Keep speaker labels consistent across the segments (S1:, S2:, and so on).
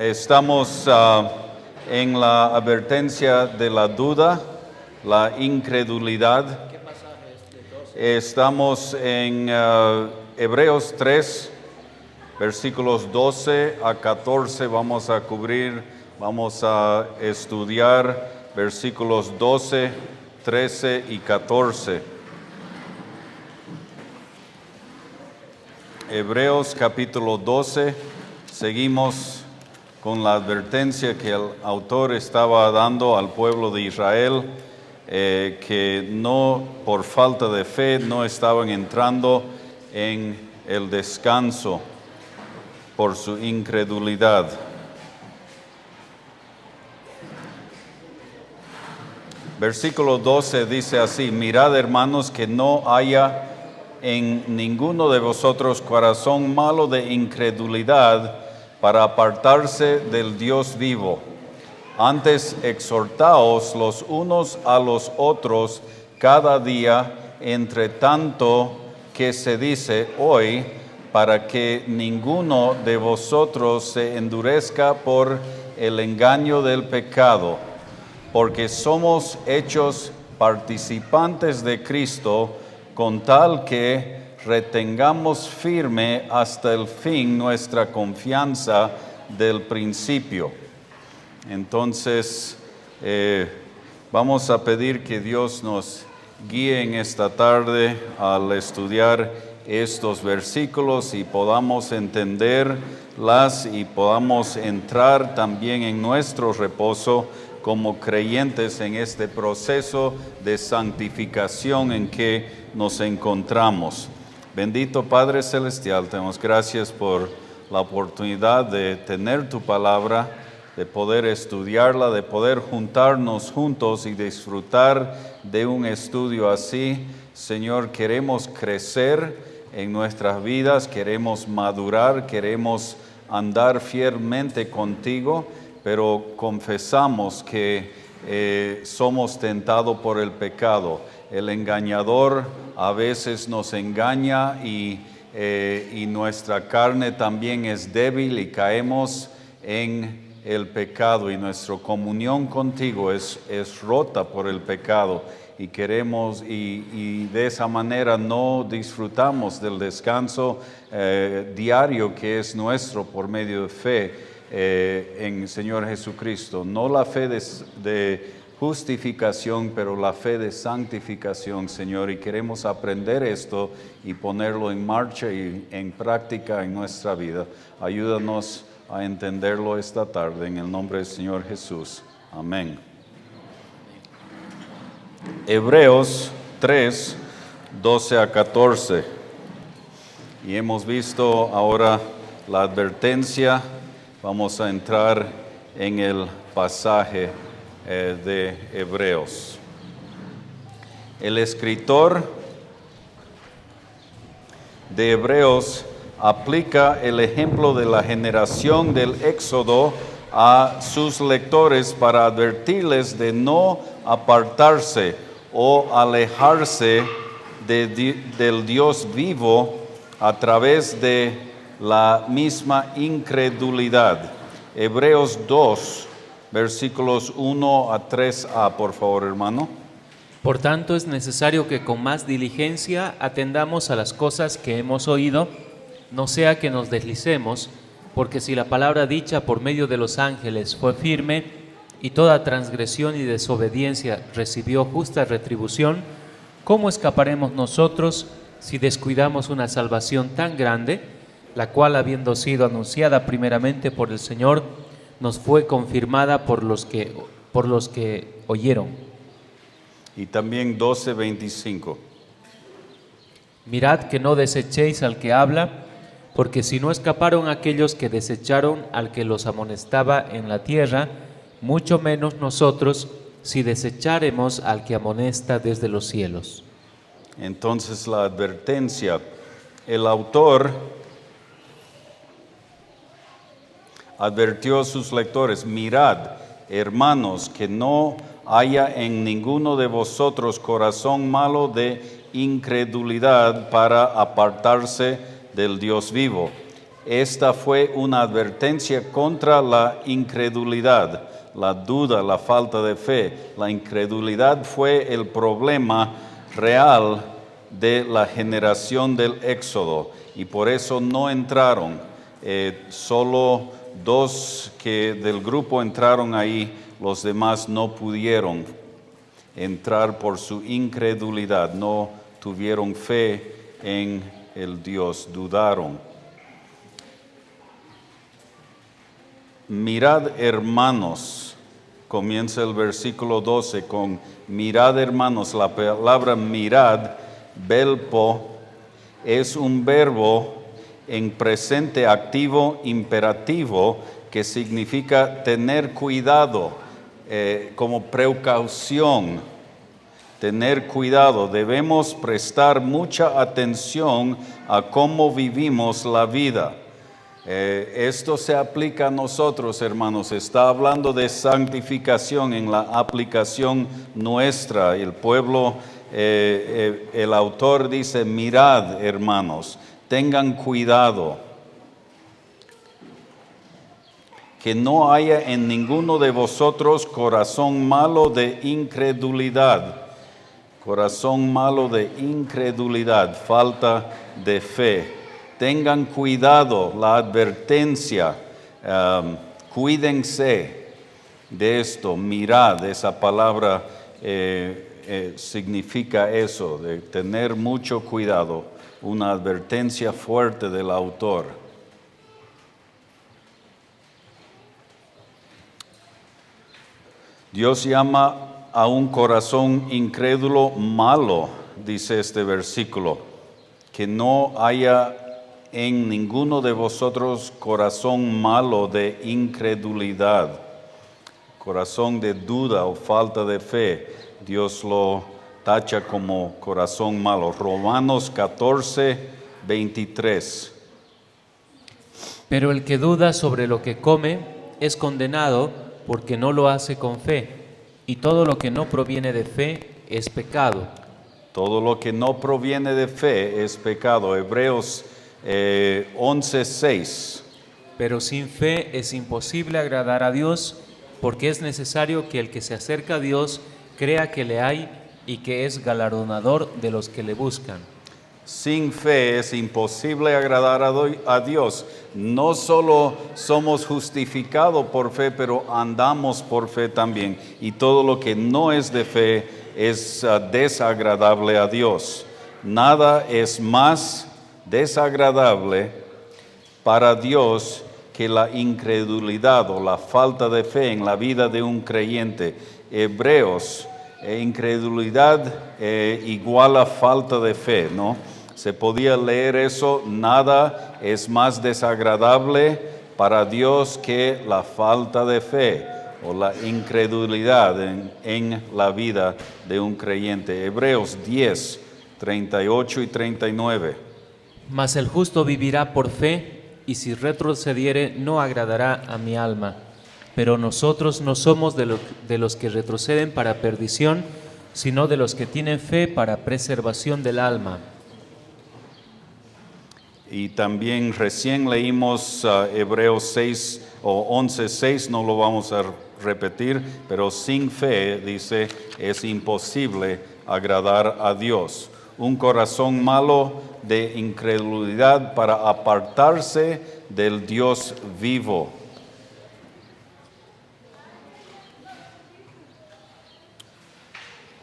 S1: Estamos en la advertencia de la duda, la incredulidad. Estamos en Hebreos 3, versículos 12 a 14. Vamos a estudiar versículos 12, 13 y 14. Hebreos capítulo 12, seguimos con la advertencia que el autor estaba dando al pueblo de Israel, que no, por falta de fe, no estaban entrando en el descanso por su incredulidad. Versículo 12 dice así: mirad, hermanos, que no haya en ninguno de vosotros corazón malo de incredulidad para apartarse del Dios vivo. Antes exhortaos los unos a los otros cada día, entre tanto que se dice hoy, para que ninguno de vosotros se endurezca por el engaño del pecado, porque somos hechos participantes de Cristo, con tal que retengamos firme hasta el fin nuestra confianza del principio. Entonces, vamos a pedir que Dios nos guíe en esta tarde al estudiar estos versículos y podamos entenderlas y podamos entrar también en nuestro reposo como creyentes en este proceso de santificación en que nos encontramos. Bendito Padre Celestial, te damos gracias por la oportunidad de tener tu palabra, de poder estudiarla, de poder juntarnos juntos y disfrutar de un estudio así. Señor, queremos crecer en nuestras vidas, queremos madurar, queremos andar fielmente contigo, pero confesamos que somos tentados por el pecado. El engañador a veces nos engaña y nuestra carne también es débil y caemos en el pecado, y nuestra comunión contigo es rota por el pecado, y queremos y de esa manera no disfrutamos del descanso diario que es nuestro por medio de fe en el Señor Jesucristo. No la fe de justificación, pero la fe de santificación, Señor, y queremos aprender esto y ponerlo en marcha y en práctica en nuestra vida. Ayúdanos a entenderlo esta tarde, en el nombre del Señor Jesús. Amén. Hebreos 3, 12 a 14. Y hemos visto ahora la advertencia. Vamos a entrar en el pasaje de Hebreos. El escritor de Hebreos aplica el ejemplo de la generación del Éxodo a sus lectores para advertirles de no apartarse o alejarse del Dios vivo a través de la misma incredulidad. Hebreos 2, versículos 1 a 3a, por favor, hermano.
S2: Por tanto, es necesario que con más diligencia atendamos a las cosas que hemos oído, no sea que nos deslicemos, porque si la palabra dicha por medio de los ángeles fue firme, y toda transgresión y desobediencia recibió justa retribución, ¿cómo escaparemos nosotros si descuidamos una salvación tan grande, la cual, habiendo sido anunciada primeramente por el Señor, nos fue confirmada por los que oyeron?
S1: Y también 12:25.
S2: Mirad que no desechéis al que habla, porque si no escaparon aquellos que desecharon al que los amonestaba en la tierra, mucho menos nosotros, si desecharemos al que amonesta desde los cielos.
S1: Entonces la advertencia, el autor advirtió a sus lectores: mirad, hermanos, que no haya en ninguno de vosotros corazón malo de incredulidad para apartarse del Dios vivo. Esta fue una advertencia contra la incredulidad, la duda, la falta de fe. La incredulidad fue el problema real de la generación del Éxodo y por eso no entraron. Solo 2 que del grupo entraron ahí, los demás no pudieron entrar por su incredulidad, no tuvieron fe en el Dios, dudaron. Mirad, hermanos, comienza el versículo 12 con mirad, hermanos. La palabra mirad, belpo, es un verbo en presente activo imperativo que significa tener cuidado, como precaución, tener cuidado. Debemos prestar mucha atención a cómo vivimos la vida. Esto se aplica a nosotros, hermanos. Está hablando de santificación en la aplicación nuestra. El pueblo, el autor dice, mirad, hermanos, tengan cuidado, que no haya en ninguno de vosotros corazón malo de incredulidad. Corazón malo de incredulidad, falta de fe. Tengan cuidado, la advertencia, cuídense de esto. Mirad, esa palabra significa eso, de tener mucho cuidado, una advertencia fuerte del autor. Dios llama a un corazón incrédulo malo, dice este versículo, que no haya en ninguno de vosotros corazón malo de incredulidad, corazón de duda o falta de fe. Dios lo tacha como corazón malo. Romanos 14, 23.
S2: Pero el que duda sobre lo que come es condenado porque no lo hace con fe, y todo lo que no proviene de fe es pecado.
S1: Todo lo que no proviene de fe es pecado. Hebreos 11:6.
S2: Pero sin fe es imposible agradar a Dios, porque es necesario que el que se acerca a Dios crea que le hay y que es galardonador de los que le buscan.
S1: Sin fe es imposible agradar a Dios. No solo somos justificados por fe, pero andamos por fe también. Y todo lo que no es de fe es desagradable a Dios. Nada es más desagradable para Dios que la incredulidad o la falta de fe en la vida de un creyente. Hebreos, incredulidad igual a falta de fe, ¿no? Se podía leer eso, nada es más desagradable para Dios que la falta de fe o la incredulidad en la vida de un creyente. Hebreos 10, 38 y 39.
S2: Mas el justo vivirá por fe, y si retrocediere no agradará a mi alma. Pero nosotros no somos de los que retroceden para perdición, sino de los que tienen fe para preservación del alma.
S1: Y también recién leímos Hebreos 6 o 11:6, no lo vamos a repetir, pero sin fe, dice, es imposible agradar a Dios. Un corazón malo de incredulidad para apartarse del Dios vivo.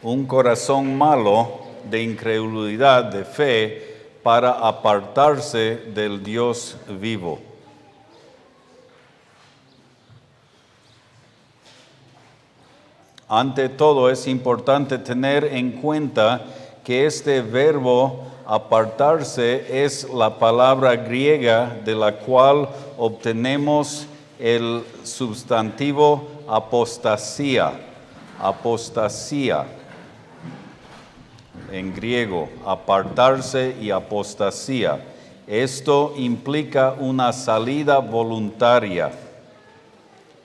S1: Un corazón malo de incredulidad, de fe, para apartarse del Dios vivo. Ante todo, es importante tener en cuenta que este verbo apartarse es la palabra griega de la cual obtenemos el sustantivo apostasía. Apostasía. En griego, apartarse y apostasía. Esto implica una salida voluntaria.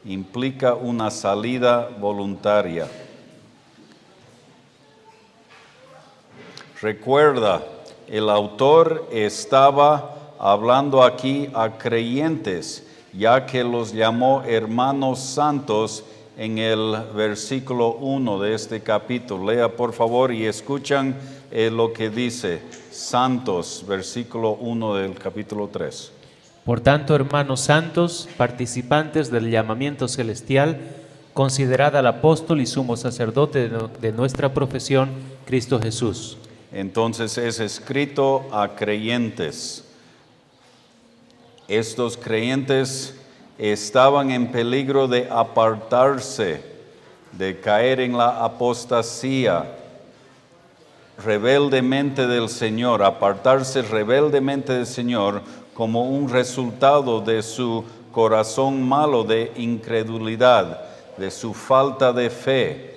S1: Implica una salida voluntaria. Recuerda, el autor estaba hablando aquí a creyentes, ya que los llamó hermanos santos en el versículo 1 de este capítulo. Lea por favor y escuchan lo que dice, santos, versículo 1 del capítulo 3.
S2: Por tanto, hermanos santos, participantes del llamamiento celestial, considerad al apóstol y sumo sacerdote de nuestra profesión, Cristo Jesús.
S1: Entonces es escrito a creyentes. Estos creyentes estaban en peligro de apartarse, de caer en la apostasía rebeldemente del Señor, apartarse rebeldemente del Señor como un resultado de su corazón malo de incredulidad, de su falta de fe.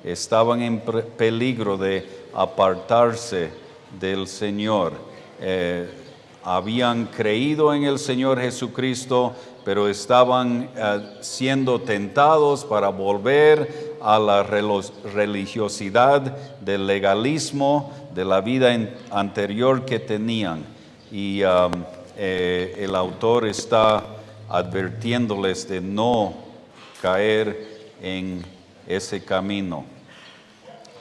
S1: Estaban en peligro de apartarse del Señor. Habían creído en el Señor Jesucristo, pero estaban siendo tentados para volver a la religiosidad, del legalismo, de la vida anterior que tenían. Y el autor está advirtiéndoles de no caer en ese camino.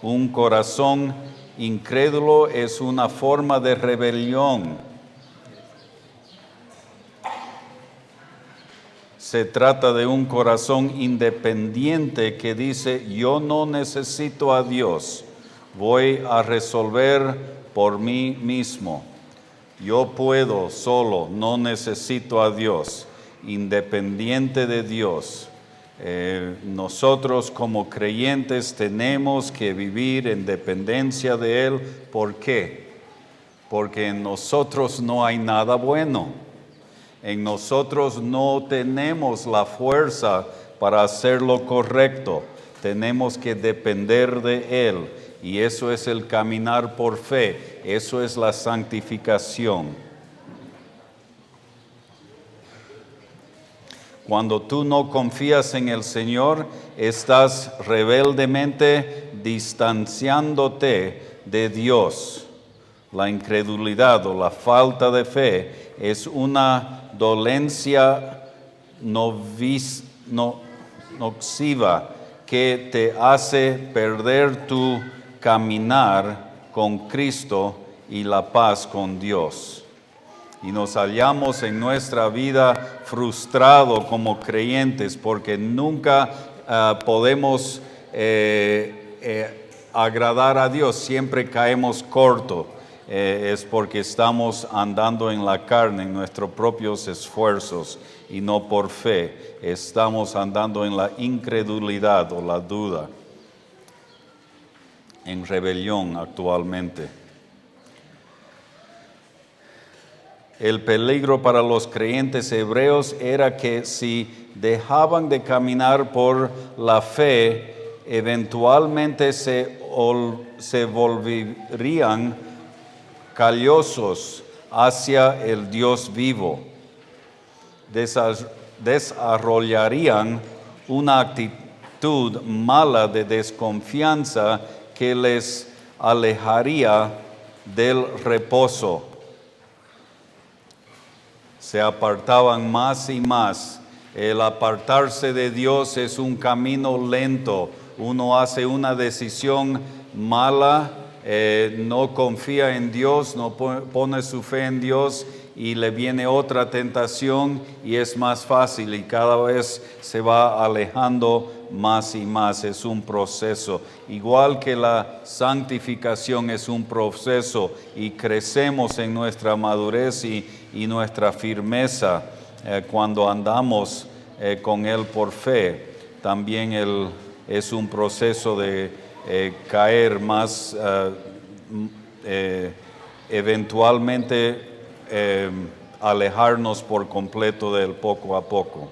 S1: Un corazón incrédulo es una forma de rebelión. Se trata de un corazón independiente que dice, yo no necesito a Dios, voy a resolver por mí mismo. Yo puedo solo, no necesito a Dios, independiente de Dios. Nosotros como creyentes tenemos que vivir en dependencia de Él. ¿Por qué? Porque en nosotros no hay nada bueno. En nosotros no tenemos la fuerza para hacer lo correcto. Tenemos que depender de Él. Y eso es el caminar por fe. Eso es la santificación. Cuando tú no confías en el Señor, estás rebeldemente distanciándote de Dios. La incredulidad o la falta de fe es una dolencia nociva que te hace perder tu caminar con Cristo y la paz con Dios. Y nos hallamos en nuestra vida frustrados como creyentes porque nunca podemos agradar a Dios, siempre caemos corto. Es porque estamos andando en la carne, en nuestros propios esfuerzos y no por fe. Estamos andando en la incredulidad o la duda, en rebelión actualmente. El peligro para los creyentes hebreos era que si dejaban de caminar por la fe, eventualmente se volverían callosos hacia el Dios vivo. Desarrollarían una actitud mala de desconfianza que les alejaría del reposo. Se apartaban más y más. El apartarse de Dios es un camino lento. Uno hace una decisión mala, no confía en Dios, no pone su fe en Dios y le viene otra tentación y es más fácil y cada vez se va alejando más y más. Es un proceso. Igual que la santificación es un proceso y crecemos en nuestra madurez y nuestra firmeza cuando andamos con Él por fe. También es un proceso de caer más, eventualmente alejarnos por completo de Él poco a poco.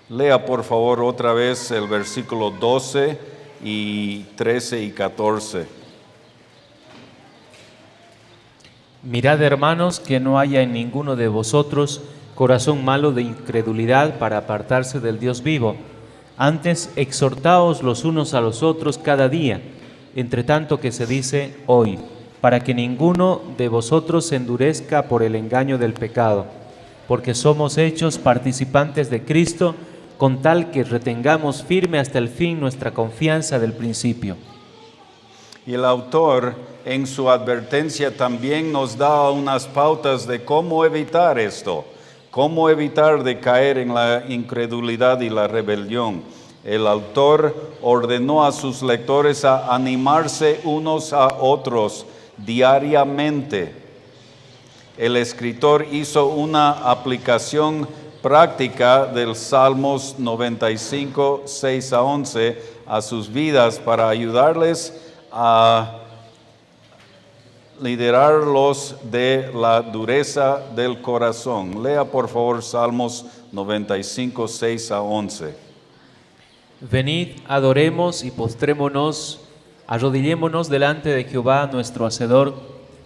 S1: Lea por favor otra vez el versículo 12 y 13 y 14.
S2: Mirad, hermanos, que no haya en ninguno de vosotros corazón malo de incredulidad para apartarse del Dios vivo. Antes, exhortaos los unos a los otros cada día, entre tanto que se dice hoy, para que ninguno de vosotros se endurezca por el engaño del pecado, porque somos hechos participantes de Cristo, con tal que retengamos firme hasta el fin nuestra confianza del principio.
S1: Y el autor en su advertencia también nos da unas pautas de cómo evitar esto, cómo evitar de caer en la incredulidad y la rebelión. El autor ordenó a sus lectores a animarse unos a otros diariamente. El escritor hizo una aplicación práctica del Salmos 95, 6 a 11 a sus vidas para ayudarles a liderarlos de la dureza del corazón. Lea por favor Salmos 95, 6 a 11.
S2: Venid, adoremos y postrémonos, arrodillémonos delante de Jehová nuestro Hacedor,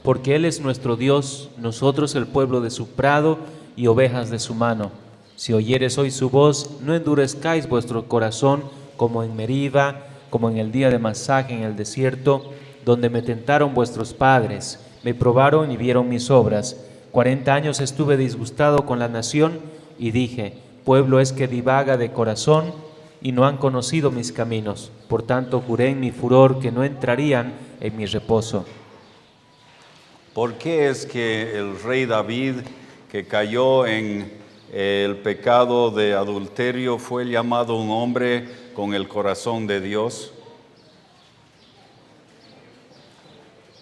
S2: porque Él es nuestro Dios, nosotros el pueblo de su prado y ovejas de su mano. Si oyeres hoy su voz, no endurezcáis vuestro corazón como en Meriba, como en el día de Masaje en el desierto, donde me tentaron vuestros padres, me probaron y vieron mis obras. 40 años estuve disgustado con la nación y dije, pueblo es que divaga de corazón y no han conocido mis caminos. Por tanto juré en mi furor que no entrarían en mi reposo.
S1: ¿Por qué es que el rey David, que cayó en el pecado de adulterio, fue llamado un hombre con el corazón de Dios?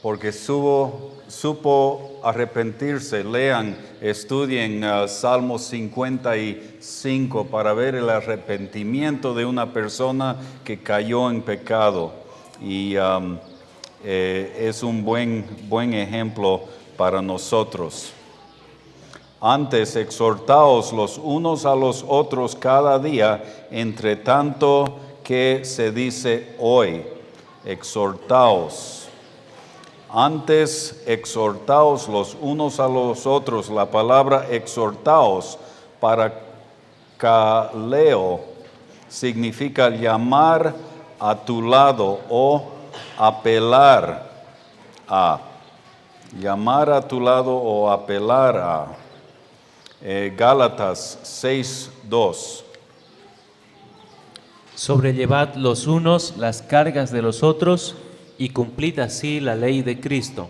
S1: Porque supo arrepentirse. Lean, estudien Salmos 55 para ver el arrepentimiento de una persona que cayó en pecado. Y es un buen ejemplo para nosotros. Antes, exhortaos los unos a los otros cada día, entre tanto que se dice hoy. Exhortaos. Antes, exhortaos los unos a los otros. La palabra exhortaos para kaleo significa llamar a tu lado o apelar a. Llamar a tu lado o apelar a. Gálatas 6:2.
S2: Sobrellevad los unos las cargas de los otros y cumplid así la ley de Cristo.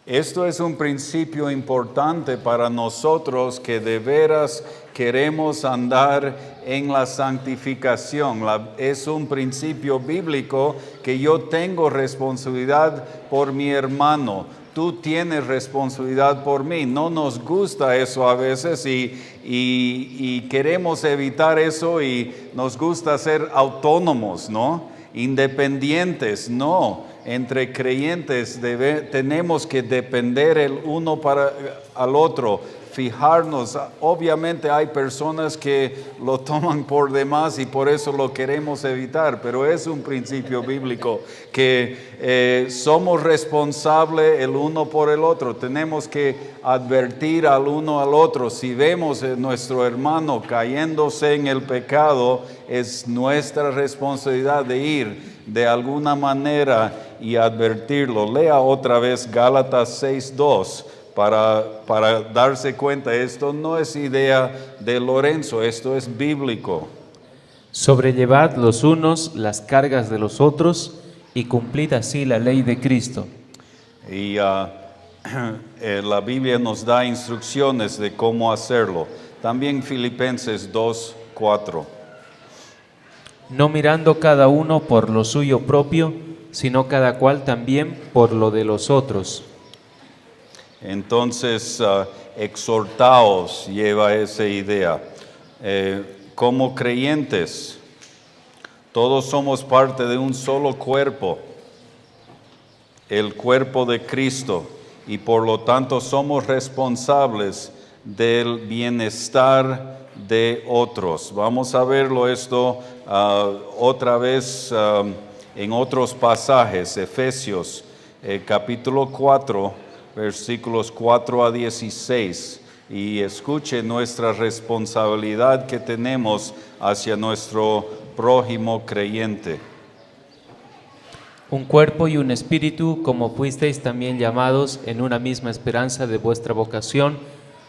S1: Esto es un principio importante para nosotros que de veras queremos andar en la santificación. Es un principio bíblico que yo tengo responsabilidad por mi hermano. Tú tienes responsabilidad por mí. No nos gusta eso a veces y queremos evitar eso y nos gusta ser autónomos, ¿no? Independientes, no. Entre creyentes tenemos que depender el uno al otro, fijarnos. Obviamente hay personas que lo toman por demás y por eso lo queremos evitar, pero es un principio bíblico que somos responsables el uno por el otro. Tenemos que advertir al uno al otro. Si vemos a nuestro hermano cayéndose en el pecado, es nuestra responsabilidad de ir de alguna manera y advertirlo. Lea otra vez Gálatas 6:2 para darse cuenta. Esto no es idea de Lorenzo, esto es bíblico.
S2: Sobrellevad los unos las cargas de los otros y cumplid así la ley de Cristo.
S1: Y la Biblia nos da instrucciones de cómo hacerlo. También Filipenses 2:4.
S2: No mirando cada uno por lo suyo propio, sino cada cual también por lo de los otros.
S1: Entonces, exhortaos lleva esa idea. Como creyentes, todos somos parte de un solo cuerpo, el cuerpo de Cristo, y por lo tanto somos responsables del bienestar de otros. Vamos a verlo esto otra vez en otros pasajes. Efesios capítulo 4, versículos 4 a 16. Y escuche nuestra responsabilidad que tenemos hacia nuestro prójimo creyente.
S2: un cuerpo y un espíritu, como fuisteis también llamados en una misma esperanza de vuestra vocación,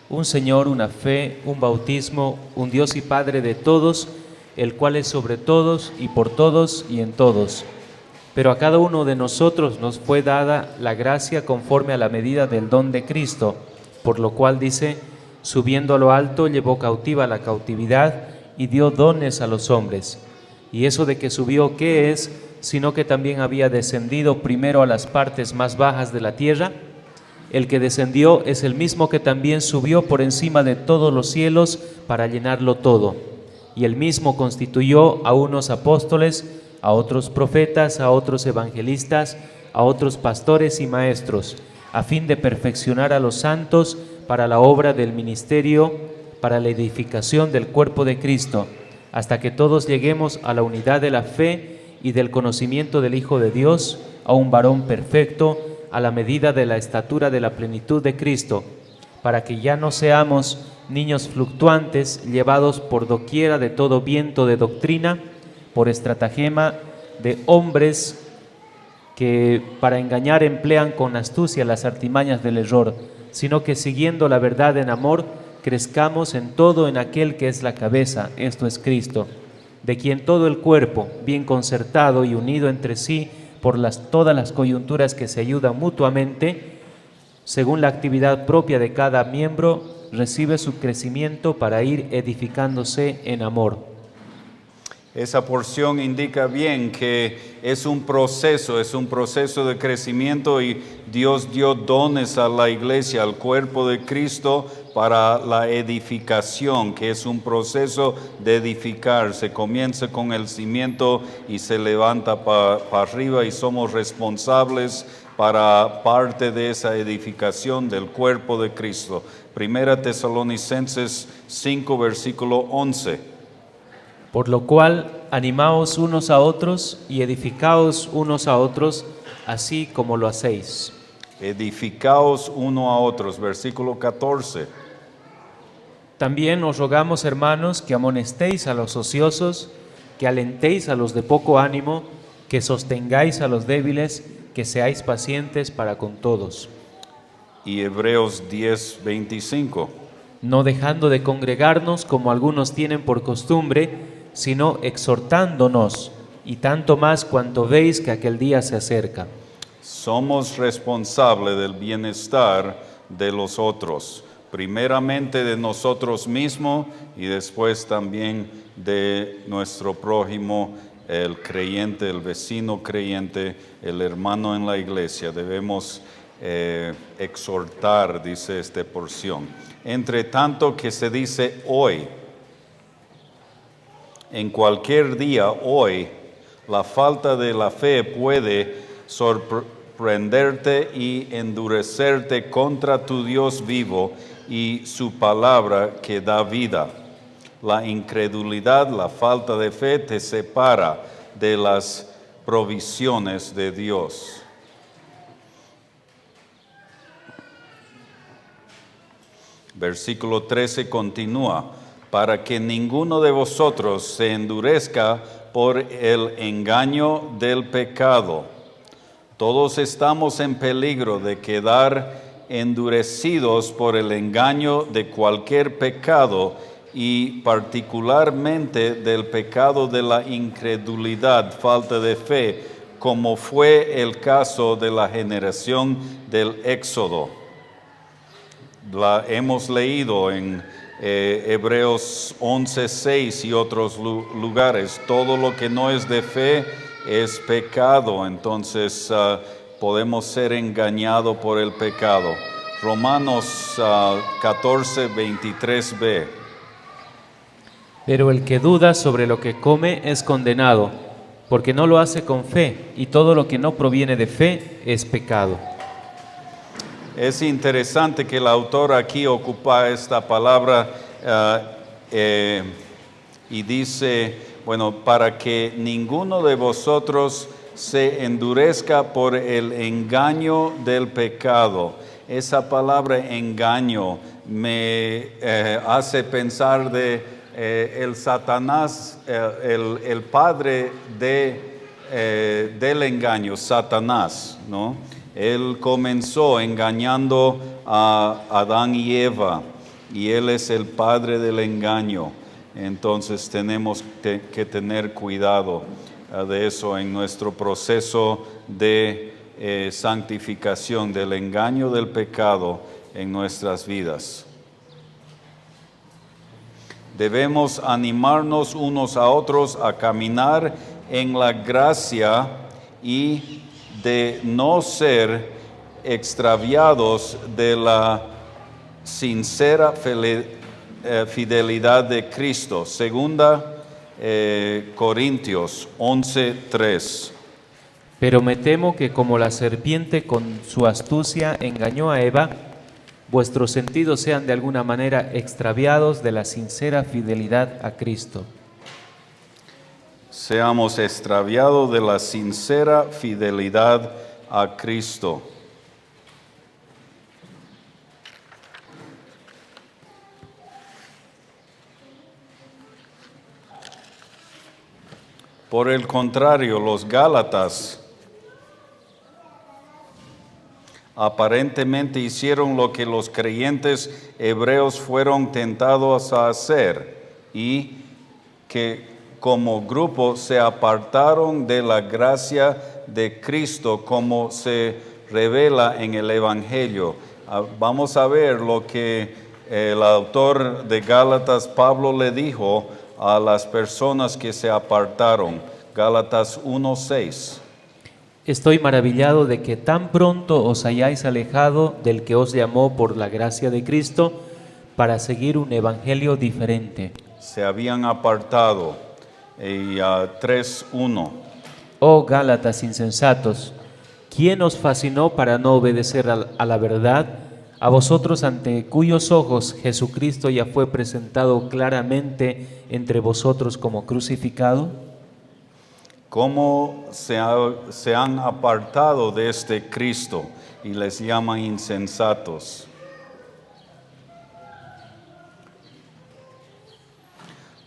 S2: un Señor, una fe, un bautismo, un Dios y Padre de todos, el cual es sobre todos y por todos y en todos. Pero a cada uno de nosotros nos fue dada la gracia conforme a la medida del don de Cristo, por lo cual dice, subiendo a lo alto, llevó cautiva la cautividad y dio dones a los hombres. Y eso de que subió, ¿qué es? Sino que también había descendido primero a las partes más bajas de la tierra. El que descendió es el mismo que también subió por encima de todos los cielos para llenarlo todo. Y el mismo constituyó a unos apóstoles, a otros profetas, a otros evangelistas, a otros pastores y maestros, a fin de perfeccionar a los santos para la obra del ministerio, para la edificación del cuerpo de Cristo, hasta que todos lleguemos a la unidad de la fe y del conocimiento del Hijo de Dios, a un varón perfecto, a la medida de la estatura de la plenitud de Cristo, para que ya no seamos niños fluctuantes, llevados por doquiera de todo viento de doctrina, por estratagema de hombres que para engañar emplean con astucia las artimañas del error, sino que siguiendo la verdad en amor, crezcamos en todo en aquel que es la cabeza, esto es Cristo, de quien todo el cuerpo, bien concertado y unido entre sí por todas las coyunturas que se ayudan mutuamente, según la actividad propia de cada miembro, recibe su crecimiento para ir edificándose en amor.
S1: Esa porción indica bien que es un proceso de crecimiento y Dios dio dones a la iglesia, al cuerpo de Cristo para la edificación, que es un proceso de edificar. Se comienza con el cimiento y se levanta para arriba y somos responsables para parte de esa edificación del cuerpo de Cristo. Primera Tesalonicenses 5, versículo 11.
S2: Por lo cual, animaos unos a otros y edificaos unos a otros, así como lo hacéis.
S1: Edificaos uno a otros, versículo 14.
S2: También os rogamos, hermanos, que amonestéis a los ociosos, que alentéis a los de poco ánimo, que sostengáis a los débiles, que seáis pacientes para con todos.
S1: Y Hebreos 10, 25.
S2: No dejando de congregarnos como algunos tienen por costumbre, sino exhortándonos, y tanto más cuanto veis que aquel día se acerca.
S1: Somos responsables del bienestar de los otros, primeramente de nosotros mismos y después también de nuestro prójimo, el creyente, el vecino creyente, el hermano en la iglesia. Debemos exhortar, dice esta porción. Entre tanto que se dice hoy, en cualquier día hoy, la falta de la fe puede sorprenderte y endurecerte contra tu Dios vivo y su palabra que da vida. La incredulidad, la falta de fe te separa de las provisiones de Dios. Versículo 13 continúa. Para que ninguno de vosotros se endurezca por el engaño del pecado. Todos estamos en peligro de quedar endurecidos por el engaño de cualquier pecado y particularmente del pecado de la incredulidad, falta de fe, como fue el caso de la generación del Éxodo. La hemos leído en Hebreos 11:6 y otros lugares. Todo lo que no es de fe es pecado, entonces podemos ser engañados por el pecado. Romanos 14:23b.
S2: Pero el que duda sobre lo que come es condenado, porque no lo hace con fe, y todo lo que no proviene de fe es pecado.
S1: Es interesante que el autor aquí ocupa esta palabra y dice, bueno, para que ninguno de vosotros se endurezca por el engaño del pecado. Esa palabra engaño me hace pensar de el Satanás, el padre de del engaño, Satanás, ¿no? Él comenzó engañando a Adán y Eva, y él es el padre del engaño. Entonces tenemos que tener cuidado de eso en nuestro proceso de santificación, del engaño del pecado en nuestras vidas. Debemos animarnos unos a otros a caminar en la gracia y de no ser extraviados de la sincera fidelidad de Cristo. Segunda Corintios 11:3.
S2: Pero me temo que como la serpiente con su astucia engañó a Eva, vuestros sentidos sean de alguna manera extraviados de la sincera fidelidad a Cristo.
S1: Seamos extraviados de la sincera fidelidad a Cristo. Por el contrario, los Gálatas aparentemente hicieron lo que los creyentes hebreos fueron tentados a hacer, y que como grupo se apartaron de la gracia de Cristo como se revela en el Evangelio. Vamos a ver lo que el autor de Gálatas, Pablo, le dijo a las personas que se apartaron. Gálatas 1:6.
S2: Estoy maravillado de que tan pronto os hayáis alejado del que os llamó por la gracia de Cristo para seguir un evangelio diferente.
S1: Se habían apartado. Y 3:1.
S2: Oh Gálatas insensatos, ¿quién os fascinó para no obedecer a la verdad? A vosotros ante cuyos ojos Jesucristo ya fue presentado claramente entre vosotros como crucificado.
S1: ¿Cómo se han apartado de este Cristo y les llaman insensatos?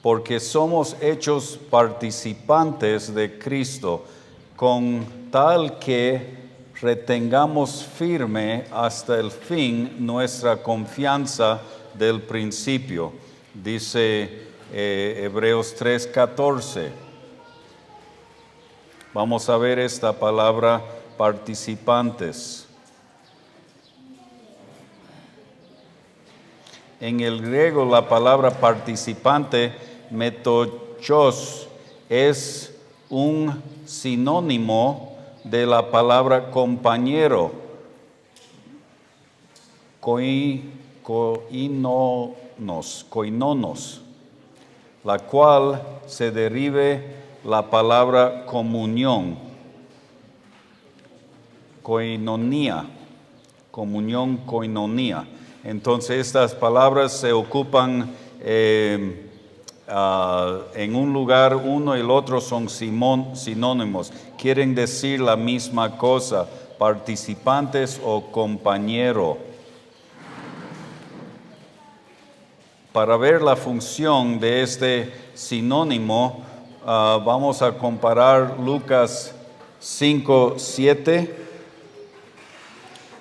S1: Porque somos hechos participantes de Cristo, con tal que retengamos firme hasta el fin nuestra confianza del principio. Dice Hebreos 3:14. Vamos a ver esta palabra participantes. En el griego la palabra participante, metochos, es un sinónimo de la palabra compañero, koinonos, la cual se derive la palabra comunión, koinonía, comunión, koinonía. Entonces estas palabras se ocupan en un lugar uno y el otro son sinónimos, quieren decir la misma cosa, participantes o compañero. Para ver la función de este sinónimo, vamos a comparar Lucas 5:7.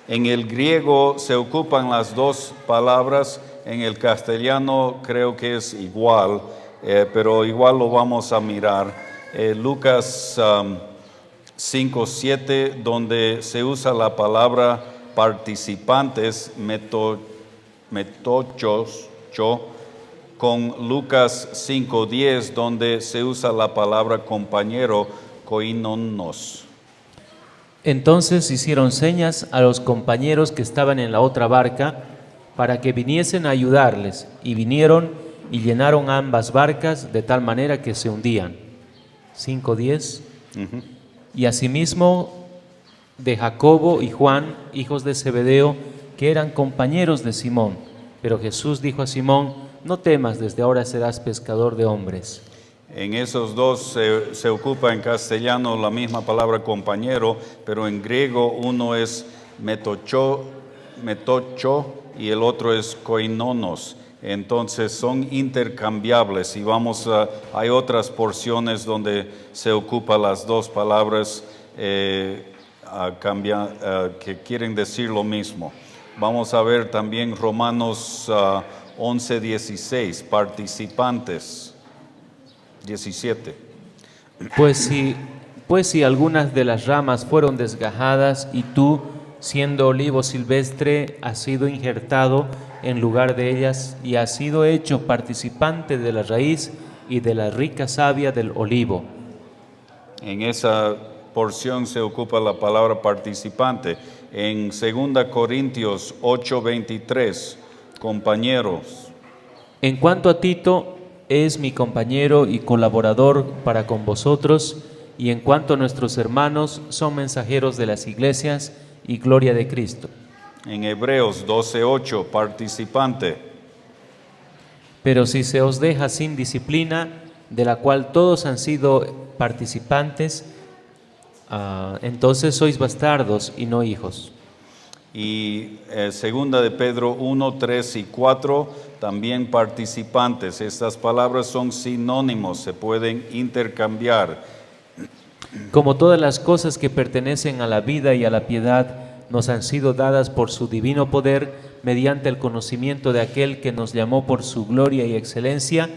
S1: En el griego se ocupan las dos palabras, en el castellano creo que es igual, pero igual lo vamos a mirar. Lucas 5:7, donde se usa la palabra participantes, metochos, con Lucas 5:10, donde se usa la palabra compañero, koinonos.
S2: Entonces hicieron señas a los compañeros que estaban en la otra barca para que viniesen a ayudarles, y vinieron y llenaron ambas barcas de tal manera que se hundían. 5:10. Y asimismo de Jacobo y Juan, hijos de Zebedeo, que eran compañeros de Simón. Pero Jesús dijo a Simón: no temas, desde ahora serás pescador de hombres.
S1: En esos dos se ocupa en castellano la misma palabra compañero, pero en griego uno es metocho y el otro es koinonos. entonces son intercambiables y hay otras porciones donde se ocupan las dos palabras que quieren decir lo mismo. Vamos a ver también Romanos 11:16, participantes, 17.
S2: Pues si algunas de las ramas fueron desgajadas y tú, siendo olivo silvestre, has sido injertado en lugar de ellas y has sido hecho participante de la raíz y de la rica savia del olivo.
S1: En esa porción se ocupa la palabra participante. En 2 Corintios 8:23, compañeros.
S2: En cuanto a Tito, es mi compañero y colaborador para con vosotros, y en cuanto a nuestros hermanos, son mensajeros de las iglesias y gloria de Cristo.
S1: En Hebreos 12:8, participante.
S2: Pero si se os deja sin disciplina, de la cual todos han sido participantes, entonces sois bastardos y no hijos.
S1: Y segunda de Pedro 1, 3 y 4, también participantes. Estas palabras son sinónimos, se pueden intercambiar.
S2: Como todas las cosas que pertenecen a la vida y a la piedad, nos han sido dadas por su divino poder, mediante el conocimiento de aquel que nos llamó por su gloria y excelencia,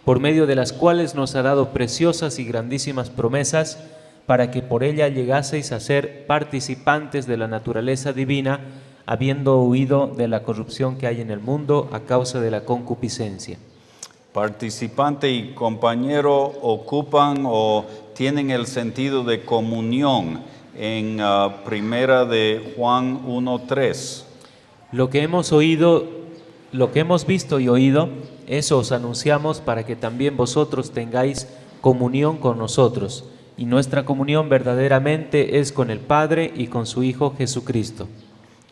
S2: por medio de las cuales nos ha dado preciosas y grandísimas promesas, para que por ella llegaseis a ser participantes de la naturaleza divina, habiendo huido de la corrupción que hay en el mundo a causa de la concupiscencia.
S1: Participante y compañero ocupan o tienen el sentido de comunión en primera de Juan 1:3.
S2: Lo que hemos visto y oído, eso os anunciamos para que también vosotros tengáis comunión con nosotros. Y nuestra comunión verdaderamente es con el Padre y con su Hijo Jesucristo.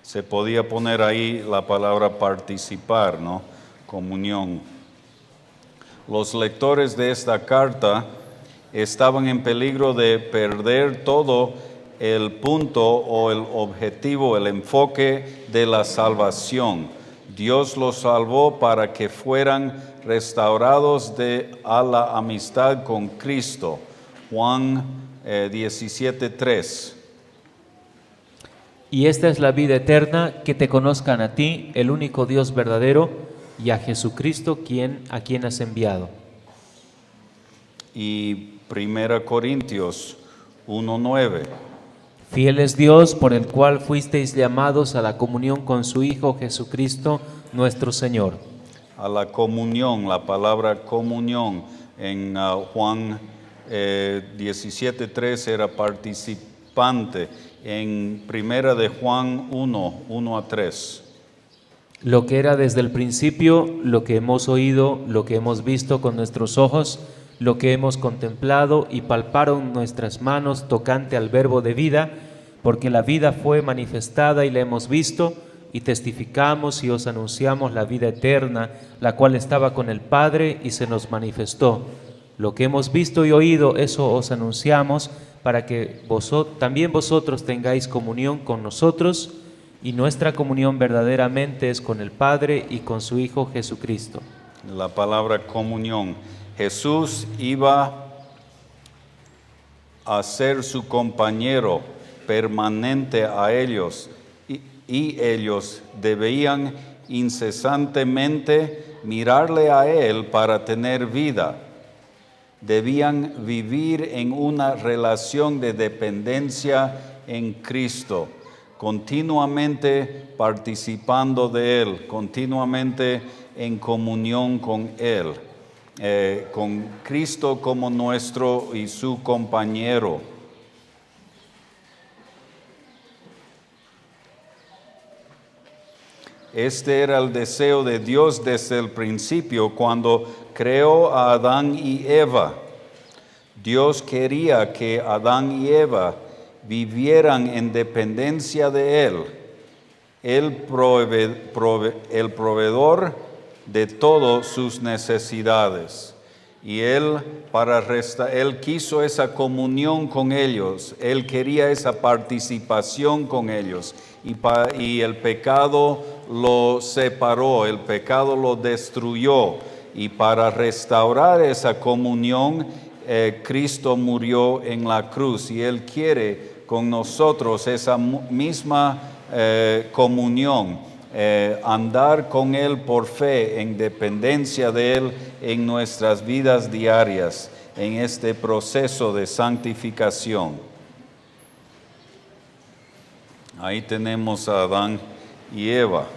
S1: Se podía poner ahí la palabra participar, ¿no? Comunión. Los lectores de esta carta estaban en peligro de perder todo el punto o el objetivo, el enfoque de la salvación. Dios los salvó para que fueran restaurados a la amistad con Cristo. Juan 17:3.
S2: Y esta es la vida eterna, que te conozcan a ti, el único Dios verdadero, y a Jesucristo, a quien has enviado.
S1: Y 1 Corintios 1:9.
S2: Fiel es Dios, por el cual fuisteis llamados a la comunión con su Hijo Jesucristo, nuestro Señor.
S1: A la comunión, la palabra comunión en Juan 17:3 era participante. En primera de Juan 1:1-3.
S2: Lo que era desde el principio, lo que hemos oído, lo que hemos visto con nuestros ojos, lo que hemos contemplado y palparon nuestras manos tocante al verbo de vida, porque la vida fue manifestada y la hemos visto, y testificamos y os anunciamos la vida eterna, la cual estaba con el Padre y se nos manifestó. Lo que hemos visto y oído, eso os anunciamos, para que también vosotros tengáis comunión con nosotros, y nuestra comunión verdaderamente es con el Padre y con su Hijo Jesucristo.
S1: La palabra comunión. Jesús iba a ser su compañero permanente a ellos, y ellos debían incesantemente mirarle a Él para tener vida. Debían vivir en una relación de dependencia en Cristo, continuamente participando de Él, continuamente en comunión con Él, con Cristo como nuestro y su compañero. Este era el deseo de Dios desde el principio, cuando creó a Adán y Eva. Dios quería que Adán y Eva vivieran en dependencia de Él, el proveedor de todas sus necesidades. Y él quiso esa comunión con ellos, él quería esa participación con ellos. Y el pecado lo separó, el pecado lo destruyó. Y para restaurar esa comunión, Cristo murió en la cruz. Y Él quiere con nosotros esa misma comunión, andar con Él por fe, en dependencia de Él en nuestras vidas diarias, en este proceso de santificación. Ahí tenemos a Adán y Eva.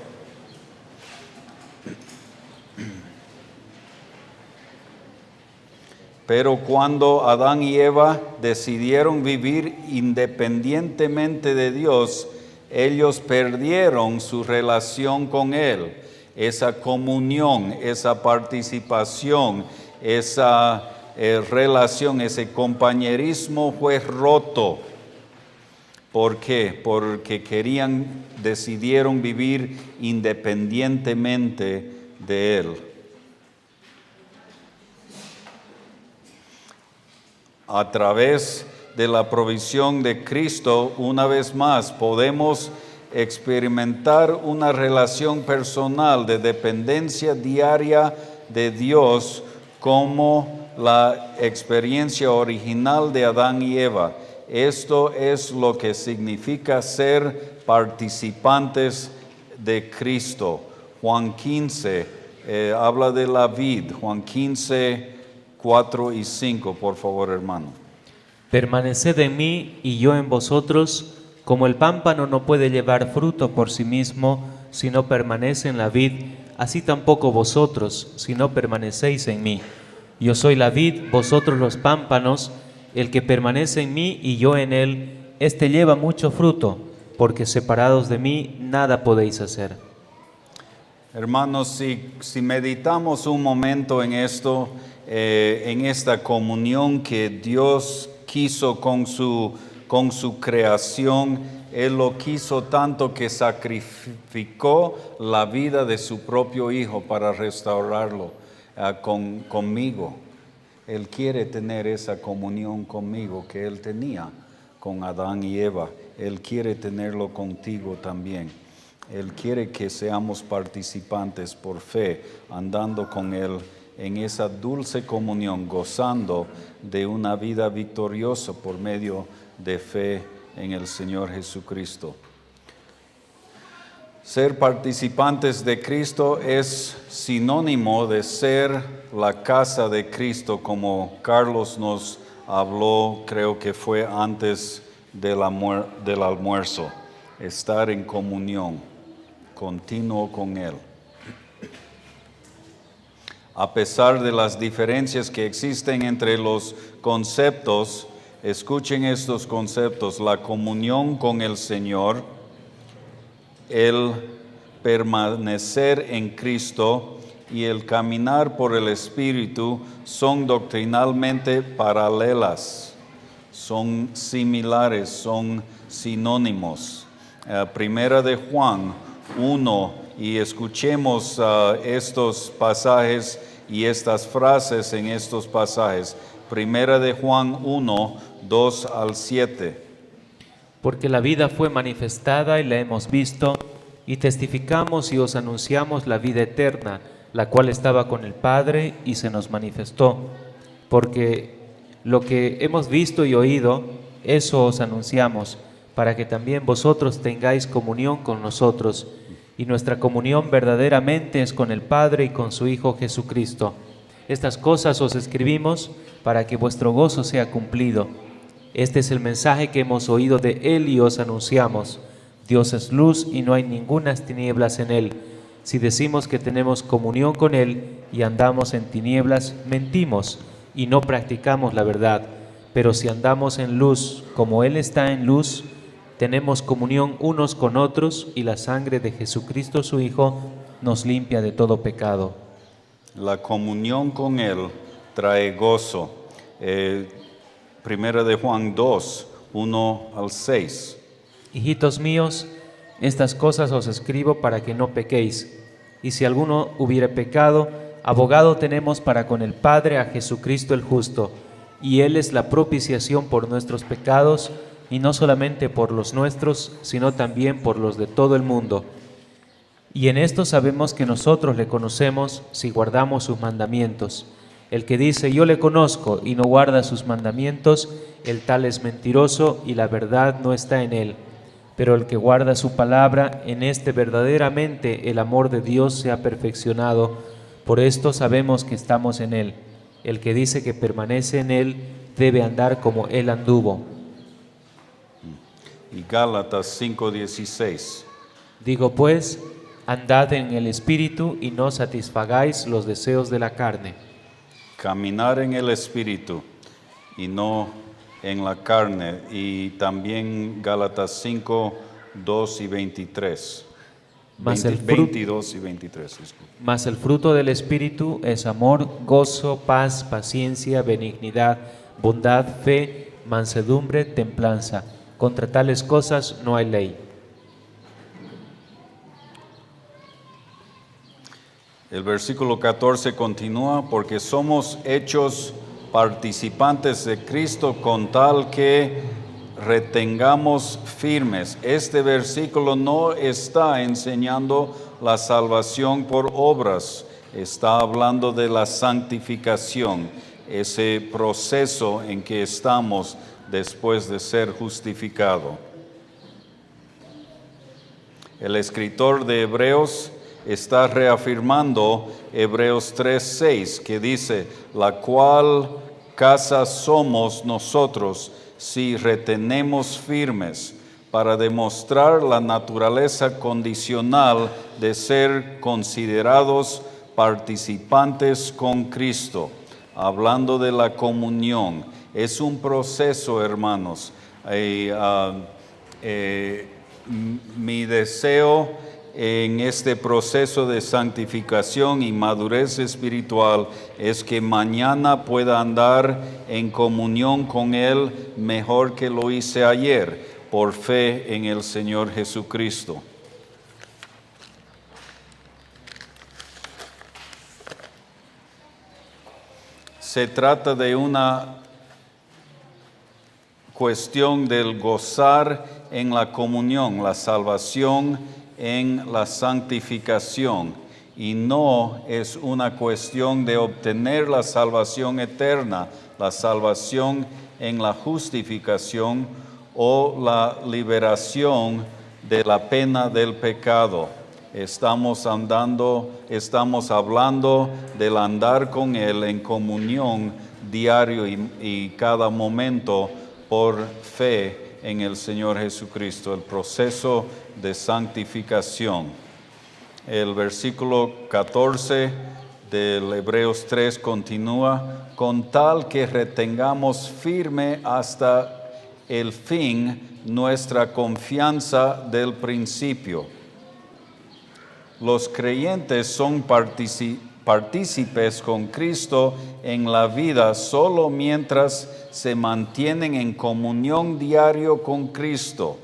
S1: Pero cuando Adán y Eva decidieron vivir independientemente de Dios, ellos perdieron su relación con Él, esa comunión, esa participación, esa relación, ese compañerismo fue roto. ¿Por qué? Porque decidieron vivir independientemente de Él. A través de la provisión de Cristo, una vez más, podemos experimentar una relación personal de dependencia diaria de Dios como la experiencia original de Adán y Eva. Esto es lo que significa ser participantes de Cristo. Juan 15 habla de la vid. Juan 15, 4 y 5, por favor, hermano.
S2: Permaneced en mí y yo en vosotros, como el pámpano no puede llevar fruto por sí mismo si no permanece en la vid, así tampoco vosotros si no permanecéis en mí. Yo soy la vid, vosotros los pámpanos. El que permanece en mí y yo en él, éste lleva mucho fruto, porque separados de mí nada podéis hacer.
S1: Hermanos, si meditamos un momento en esto, en esta comunión que Dios quiso con su creación, Él lo quiso tanto que sacrificó la vida de su propio Hijo para restaurarlo conmigo. Él quiere tener esa comunión conmigo que Él tenía con Adán y Eva. Él quiere tenerlo contigo también. Él quiere que seamos participantes por fe, andando con Él en esa dulce comunión, gozando de una vida victoriosa por medio de fe en el Señor Jesucristo. Ser participantes de Cristo es sinónimo de ser la casa de Cristo, como Carlos nos habló, creo que fue antes del almuerzo, estar en comunión continuo con Él. A pesar de las diferencias que existen entre los conceptos, escuchen estos conceptos: la comunión con el Señor, el permanecer en Cristo y el caminar por el Espíritu son doctrinalmente paralelas, son similares, son sinónimos. Primera de Juan 1, y escuchemos estos pasajes y estas frases en estos pasajes. Primera de Juan 1, 2 al 7.
S2: Porque la vida fue manifestada y la hemos visto, y testificamos y os anunciamos la vida eterna, la cual estaba con el Padre y se nos manifestó. Porque lo que hemos visto y oído, eso os anunciamos, para que también vosotros tengáis comunión con nosotros. Y nuestra comunión verdaderamente es con el Padre y con su Hijo Jesucristo. Estas cosas os escribimos para que vuestro gozo sea cumplido. Este es el mensaje que hemos oído de Él y os anunciamos. Dios es luz y no hay ningunas tinieblas en Él. Si decimos que tenemos comunión con Él y andamos en tinieblas, mentimos y no practicamos la verdad. Pero si andamos en luz, como Él está en luz, tenemos comunión unos con otros y la sangre de Jesucristo su Hijo nos limpia de todo pecado.
S1: La comunión con Él trae gozo. Primera de Juan 2, 1 al 6.
S2: Hijitos míos, estas cosas os escribo para que no pequéis. Y si alguno hubiere pecado, abogado tenemos para con el Padre a Jesucristo el justo, y Él es la propiciación por nuestros pecados, y no solamente por los nuestros, sino también por los de todo el mundo. Y en esto sabemos que nosotros le conocemos si guardamos sus mandamientos. El que dice yo le conozco y no guarda sus mandamientos, el tal es mentiroso y la verdad no está en él. Pero el que guarda su palabra, en este verdaderamente el amor de Dios se ha perfeccionado. Por esto sabemos que estamos en él. El que dice que permanece en él debe andar como él anduvo.
S1: Y Gálatas 5:16.
S2: Digo pues, andad en el Espíritu y no satisfagáis los deseos de la carne.
S1: Caminar en el Espíritu y no en la carne. Y también Gálatas 5:2 y 23.
S2: Mas
S1: 22 y 23. Disculpe.
S2: Mas el fruto del Espíritu es amor, gozo, paz, paciencia, benignidad, bondad, fe, mansedumbre, templanza. Contra tales cosas no hay ley.
S1: El versículo 14 continúa, porque somos hechos participantes de Cristo con tal que retengamos firmes. Este versículo no está enseñando la salvación por obras, está hablando de la santificación, ese proceso en que estamos después de ser justificado. El escritor de Hebreos está reafirmando Hebreos 3:6, que dice, la cual casa somos nosotros si retenemos firmes, para demostrar la naturaleza condicional de ser considerados participantes con Cristo. Hablando de la comunión, es un proceso, hermanos. Mi deseo en este proceso de santificación y madurez espiritual es que mañana pueda andar en comunión con Él mejor que lo hice ayer, por fe en el Señor Jesucristo. Se trata de una cuestión del gozar en la comunión, la salvación en la santificación, y no es una cuestión de obtener la salvación eterna, la salvación en la justificación o la liberación de la pena del pecado. Estamos hablando del andar con Él en comunión diario y cada momento por fe en el Señor Jesucristo, el proceso de santificación. El versículo 14 del Hebreos 3 continúa, con tal que retengamos firme hasta el fin nuestra confianza del principio. Los creyentes son partícipes con Cristo en la vida solo mientras se mantienen en comunión diario con Cristo.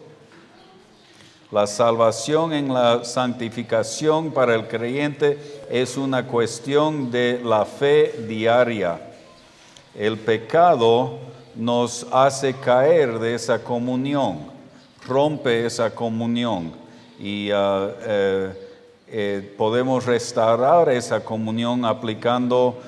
S1: La salvación en la santificación para el creyente es una cuestión de la fe diaria. El pecado nos hace caer de esa comunión, rompe esa comunión y podemos restaurar esa comunión aplicando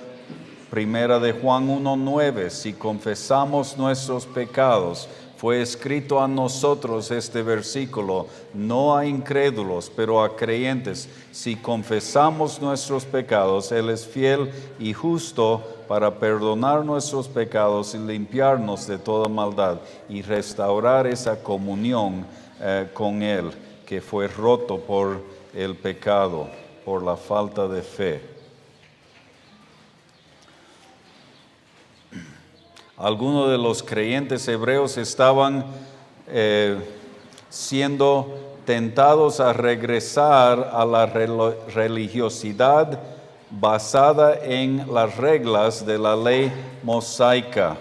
S1: 1 de Juan 1:9. Si confesamos nuestros pecados, fue escrito a nosotros este versículo, no a incrédulos, pero a creyentes. Si confesamos nuestros pecados, Él es fiel y justo para perdonar nuestros pecados y limpiarnos de toda maldad y restaurar esa comunión con Él, que fue roto por el pecado, por la falta de fe. Algunos de los creyentes hebreos estaban siendo tentados a regresar a la religiosidad basada en las reglas de la ley mosaica,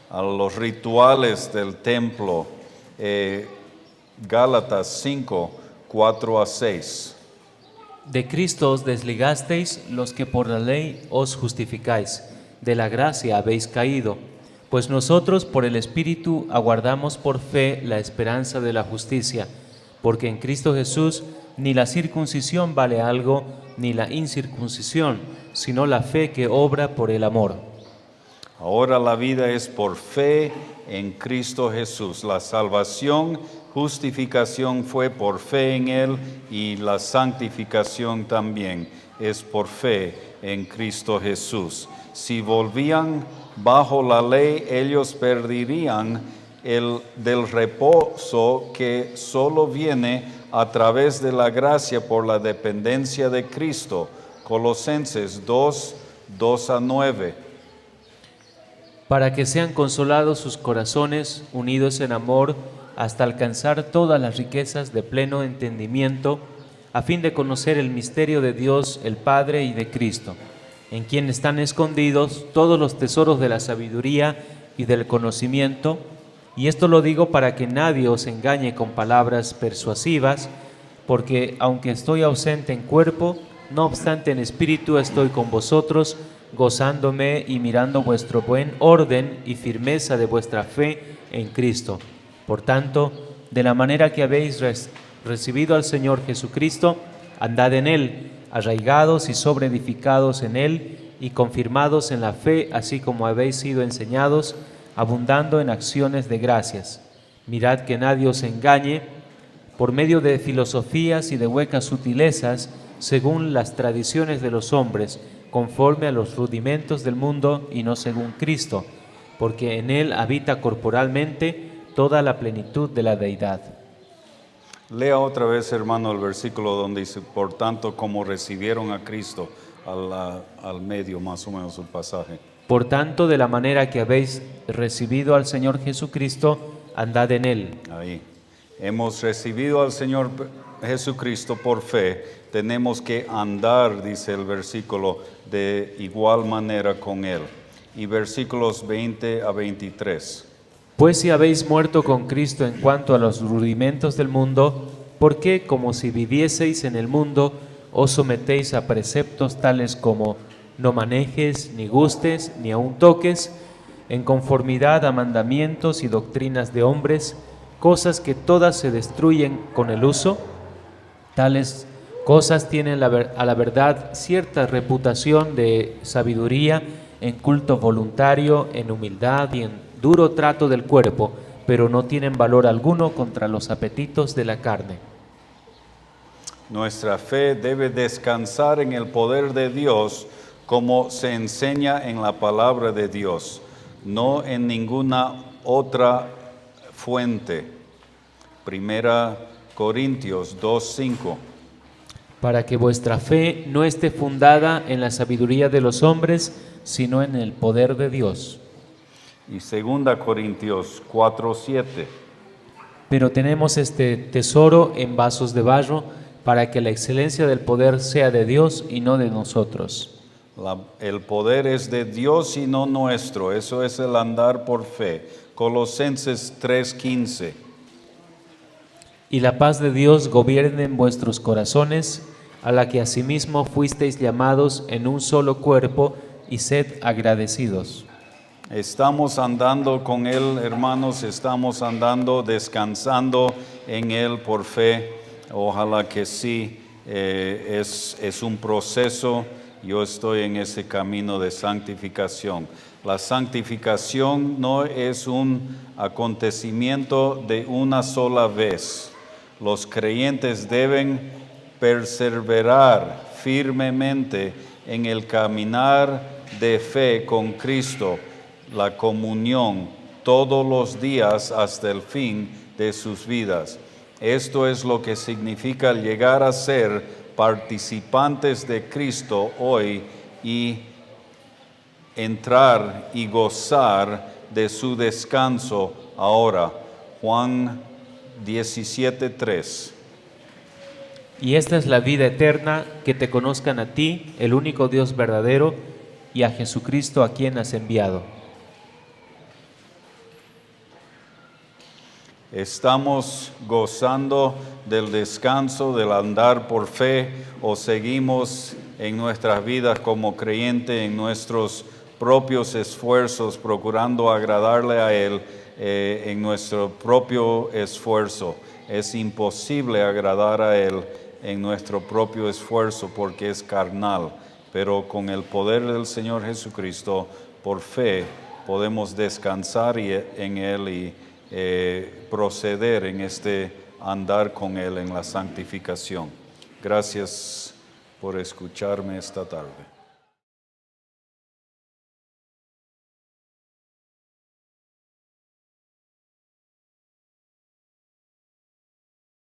S1: a los rituales del templo. Gálatas 5:4-6.
S2: De Cristo os desligasteis los que por la ley os justificáis, de la gracia habéis caído, pues nosotros por el Espíritu aguardamos por fe la esperanza de la justicia, porque en Cristo Jesús ni la circuncisión vale algo, ni la incircuncisión, sino la fe que obra por el amor.
S1: Ahora la vida es por fe en Cristo Jesús. La salvación, justificación fue por fe en Él y la santificación también es por fe en Cristo Jesús. Si volvían bajo la ley, ellos perderían del reposo que solo viene a través de la gracia por la dependencia de Cristo. Colosenses 2, 2-9.
S2: Para que sean consolados sus corazones, unidos en amor, hasta alcanzar todas las riquezas de pleno entendimiento, a fin de conocer el misterio de Dios el Padre y de Cristo, en quien están escondidos todos los tesoros de la sabiduría y del conocimiento. Y esto lo digo para que nadie os engañe con palabras persuasivas, porque aunque estoy ausente en cuerpo, no obstante en espíritu estoy con vosotros, gozándome y mirando vuestro buen orden y firmeza de vuestra fe en Cristo. Por tanto, de la manera que habéis recibido al Señor Jesucristo, andad en Él, arraigados y sobreedificados en Él y confirmados en la fe, así como habéis sido enseñados, abundando en acciones de gracias. Mirad que nadie os engañe por medio de filosofías y de huecas sutilezas, según las tradiciones de los hombres, conforme a los rudimentos del mundo y no según Cristo, porque en Él habita corporalmente toda la plenitud de la deidad.
S1: Lea otra vez, hermano, el versículo donde dice, por tanto, como recibieron a Cristo, al medio más o menos el pasaje.
S2: Por tanto, de la manera que habéis recibido al Señor Jesucristo, andad en Él.
S1: Ahí. Hemos recibido al Señor Jesucristo por fe. Tenemos que andar, dice el versículo, de igual manera con Él. Y versículos 20-23.
S2: Pues si habéis muerto con Cristo en cuanto a los rudimentos del mundo, ¿por qué, como si vivieseis en el mundo, os sometéis a preceptos tales como no manejes, ni gustes, ni aun toques, en conformidad a mandamientos y doctrinas de hombres, cosas que todas se destruyen con el uso? Tales cosas tienen a la verdad cierta reputación de sabiduría, en culto voluntario, en humildad y en duro trato del cuerpo, pero no tienen valor alguno contra los apetitos de la carne.
S1: Nuestra fe debe descansar en el poder de Dios, como se enseña en la palabra de Dios, no en ninguna otra fuente. Primera Corintios 2:5.
S2: Para que vuestra fe no esté fundada en la sabiduría de los hombres, sino en el poder de Dios.
S1: Y 2 Corintios 4:7.
S2: Pero tenemos este tesoro en vasos de barro, para que la excelencia del poder sea de Dios y no de nosotros.
S1: El poder es de Dios y no nuestro. Eso es el andar por fe. Colosenses 3:15.
S2: Y la paz de Dios gobierne en vuestros corazones, a la que asimismo fuisteis llamados en un solo cuerpo, y sed agradecidos.
S1: Estamos andando con Él, hermanos, estamos andando, descansando en Él por fe. Ojalá que sí, es un proceso. Yo estoy en ese camino de santificación. La santificación no es un acontecimiento de una sola vez. Los creyentes deben perseverar firmemente en el caminar de fe con Cristo, la comunión, todos los días hasta el fin de sus vidas. Esto es lo que significa llegar a ser participantes de Cristo hoy y entrar y gozar de su descanso ahora. Juan 17:3.
S2: Y esta es la vida eterna, que te conozcan a ti, el único Dios verdadero, y a Jesucristo a quien has enviado.
S1: ¿Estamos gozando del descanso, del andar por fe, o seguimos en nuestras vidas como creyentes en nuestros propios esfuerzos, procurando agradarle a Él en nuestro propio esfuerzo? Es imposible agradar a Él en nuestro propio esfuerzo porque es carnal, pero con el poder del Señor Jesucristo, por fe, podemos descansar en Él y proceder en este andar con Él en la santificación. Gracias por escucharme esta tarde.